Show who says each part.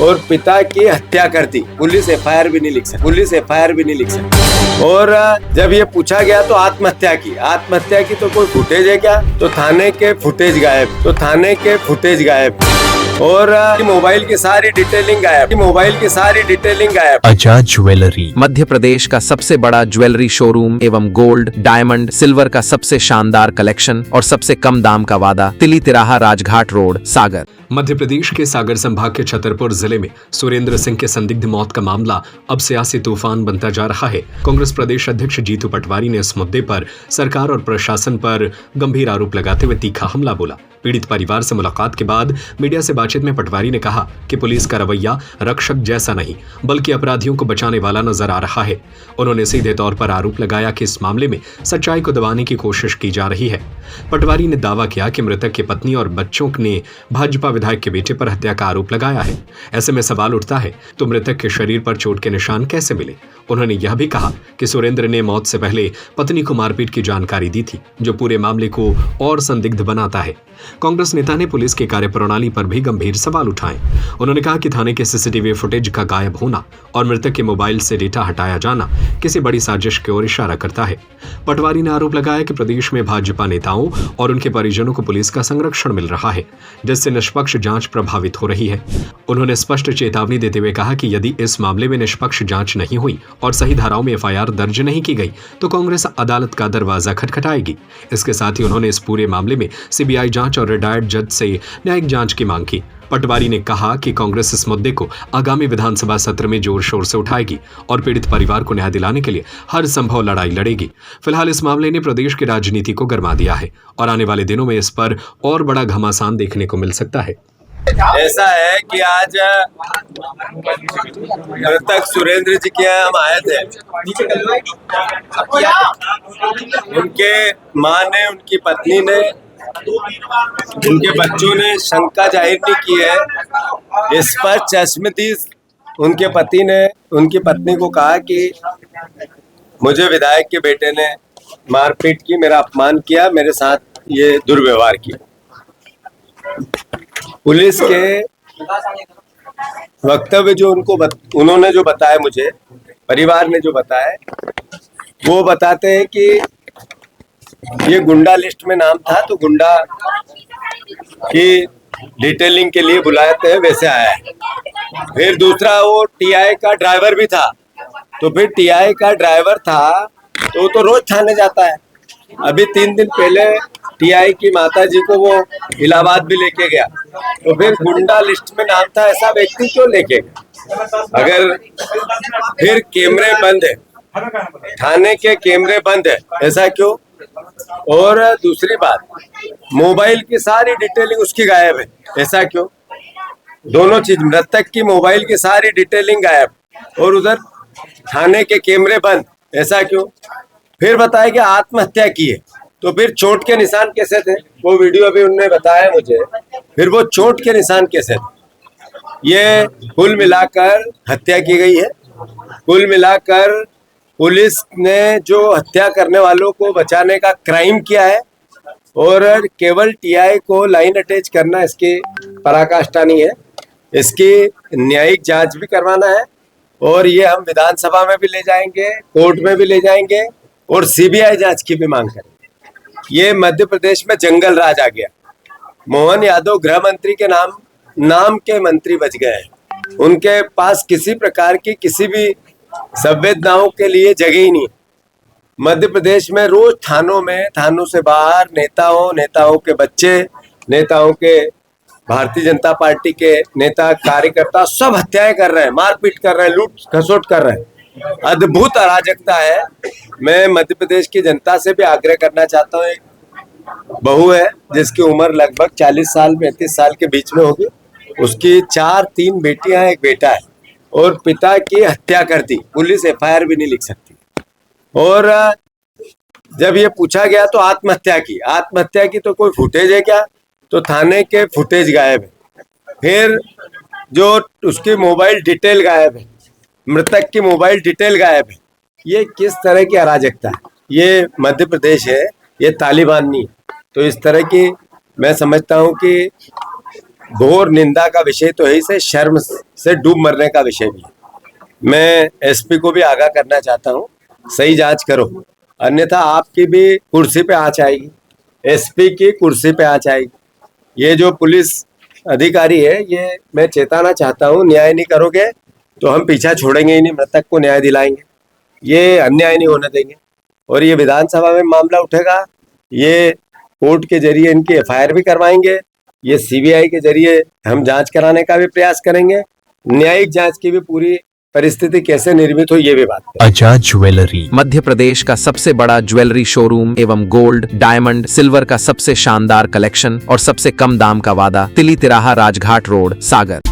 Speaker 1: और पिता की हत्या कर दी। पुलिस एफआईआर भी नहीं लिख सकती। और जब ये पूछा गया तो आत्महत्या की तो कोई फुटेज है क्या? तो थाने के फुटेज गायब। और मोबाइल की सारी डिटेलिंग गायब।
Speaker 2: आजाद ज्वेलरी
Speaker 3: मध्य प्रदेश का सबसे बड़ा ज्वेलरी शोरूम एवं गोल्ड, डायमंड, सिल्वर का सबसे शानदार कलेक्शन और सबसे कम दाम का वादा। तिली तिराहा, राजघाट रोड, सागर।
Speaker 4: मध्य प्रदेश के सागर संभाग के छतरपुर जिले में सुरेंद्र सिंह के संदिग्ध मौत का मामला अब सियासी तूफान बनता जा रहा है। कांग्रेस प्रदेश अध्यक्ष जीतू पटवारी ने इस मुद्दे पर सरकार और प्रशासन पर गंभीर आरोप लगाते हुए तीखा हमला बोला। पीड़ित परिवार से मुलाकात के बाद मीडिया से बातचीत में पटवारी ने कहा कि पुलिस का रवैया रक्षक जैसा नहीं बल्कि अपराधियों को बचाने वाला नजर आ रहा है। उन्होंने सीधे तौर पर आरोप लगाया कि इस मामले में सच्चाई को दबाने की कोशिश की जा रही है। पटवारी ने दावा किया कि मृतक की पत्नी और बच्चों ने भाजपा विधायक के बेटे पर हत्या का आरोप लगाया है। ऐसे में सवाल उठता है तो मृतक के शरीर पर चोट के निशान कैसे मिले? उन्होंने यह भी कहा कि सुरेंद्र ने मौत से पहले पत्नी को मारपीट की जानकारी दी थी, जो पूरे मामले को और संदिग्ध बनाता है। कांग्रेस नेता ने पुलिस की कार्यप्रणाली पर भी गंभीर सवाल उठाए। उन्होंने कहा कि थाने के सीसीटीवी फुटेज का गायब होना और मृतक के मोबाइल से डेटा हटाया जाना किसी बड़ी साजिश की ओर इशारा करता है। पटवारी ने आरोप लगाया कि प्रदेश में भाजपा नेताओं और उनके परिजनों को पुलिस का संरक्षण मिल रहा है, जिससे निष्पक्ष जांच प्रभावित हो रही है। उन्होंने स्पष्ट चेतावनी देते हुए कहा कि यदि इस मामले में निष्पक्ष जांच नहीं हुई और सही धाराओं में एफआईआर दर्ज नहीं की गई तो कांग्रेस अदालत का दरवाजा खटखटाएगी। इसके साथ ही उन्होंने इस पूरे मामले में सीबीआई जांच और रिटायर्ड जज से न्यायिक जांच की मांग की। पटवारी ने कहा कि कांग्रेस इस मुद्दे को आगामी विधानसभा सत्र में जोर शोर से उठाएगी और पीड़ित परिवार को न्याय दिलाने के लिए हर संभव लड़ाई लड़ेगी। फिलहाल इस मामले ने प्रदेश की राजनीति को गरमा दिया है और आने वाले दिनों में इस पर और बड़ा घमासान देखने को मिल सकता है।
Speaker 1: ऐसा है कि आज मृतक सुरेंद्र जी के यहाँ हम आए थे। उनके माँ ने, उनकी पत्नी ने, उनके बच्चों ने शंका जाहिर नहीं की है। इस पर चश्मदीद उनके पति ने उनकी पत्नी को कहा कि मुझे विधायक के बेटे ने मारपीट की, मेरा अपमान किया, मेरे साथ ये दुर्व्यवहार किया। पुलिस के वक्तव्य जो उन्होंने जो बताया, मुझे परिवार ने जो बताया, वो बताते हैं कि ये गुंडा लिस्ट में नाम था, तो गुंडा की डिटेलिंग के लिए बुलाते हैं, वैसे आया है। फिर दूसरा, वो टीआई का ड्राइवर भी था, तो फिर टीआई का ड्राइवर था तो रोज थाने जाता है। अभी 3 दिन पहले टीआई की माता जी को वो इलाहाबाद भी लेके गया, तो फिर गुंडा लिस्ट में नाम था, ऐसा व्यक्ति क्यों लेके गया? अगर फिर कैमरे बंद है, थाने के कैमरे बंद है, ऐसा क्यों? और दूसरी बात, मोबाइल की सारी डिटेलिंग उसकी गायब है, ऐसा क्यों? दोनों चीज, मृतक की मोबाइल की सारी डिटेलिंग गायब और उधर थाने के कैमरे बंद, ऐसा क्यों? फिर बताया कि आत्महत्या की है, तो फिर चोट के निशान कैसे थे? वो वीडियो अभी उन्होंने बताया मुझे। फिर वो चोट के निशान कैसे थे? ये कुल मिलाकर हत्या की गई है। कुल मिलाकर पुलिस ने जो हत्या करने वालों को बचाने का क्राइम किया है और केवल टीआई को लाइन अटैच करना इसकी पराकाष्ठा नहीं है। इसकी न्यायिक जांच भी करवाना है और ये हम विधानसभा में भी ले जाएंगे, कोर्ट में भी ले जाएंगे और सीबीआई जांच की भी मांग करेंगे। ये मध्य प्रदेश में जंगल राज आ गया। मोहन यादव गृह मंत्री के नाम के मंत्री बच गए हैं। उनके पास किसी प्रकार की किसी भी संवेदनाओं के लिए जगह ही नहीं। मध्य प्रदेश में रोज थानों से बाहर नेताओं के बच्चे, नेताओं के, भारतीय जनता पार्टी के नेता कार्यकर्ता सब हत्याएं कर रहे हैं, मारपीट कर रहे हैं, लूट खसोट कर रहे हैं। अद्भुत अराजकता है। मैं मध्य प्रदेश की जनता से भी आग्रह करना चाहता हूँ, एक बहू है जिसकी उम्र लगभग 40 साल 35 साल के बीच में होगी, उसकी 3 बेटियां हैं, एक बेटा है, और पिता की हत्या कर दी। पुलिस एफआईआर भी नहीं लिख सकती। और जब ये पूछा गया तो आत्महत्या की तो कोई फुटेज है क्या? तो थाने के फुटेज गायब है। फिर जो उसकी मोबाइल डिटेल गायब है, मृतक की मोबाइल डिटेल गायब है। ये किस तरह की अराजकता है? ये मध्य प्रदेश है, ये तालिबान नहीं। तो इस तरह की मैं समझता हूँ कि घोर निंदा का विषय तो है ही, से शर्म से डूब मरने का विषय भी है। मैं एसपी को भी आगाह करना चाहता हूँ, सही जांच करो, अन्यथा आपकी भी कुर्सी पे आंच आएगी, एसपी की कुर्सी पे आंच आएगी। ये जो पुलिस अधिकारी है, ये मैं चेताना चाहता हूँ, न्याय नहीं करोगे तो हम पीछा छोड़ेंगे ही नहीं, मृतक को न्याय दिलाएंगे। ये अन्याय नहीं होने देंगे। और ये विधानसभा में मामला उठेगा, ये कोर्ट के जरिए इनकी एफआईआर भी करवाएंगे, ये सीबीआई के जरिए हम जांच कराने का भी प्रयास करेंगे। न्यायिक जांच की भी पूरी परिस्थिति कैसे निर्मित हो, ये भी बात करेंगे।
Speaker 2: आजाद ज्वेलरी
Speaker 3: मध्य प्रदेश का सबसे बड़ा ज्वेलरी शोरूम एवं गोल्ड, डायमंड, सिल्वर का सबसे शानदार कलेक्शन और सबसे कम दाम का वादा, तिली तिराहा राजघाट रोड, सागर।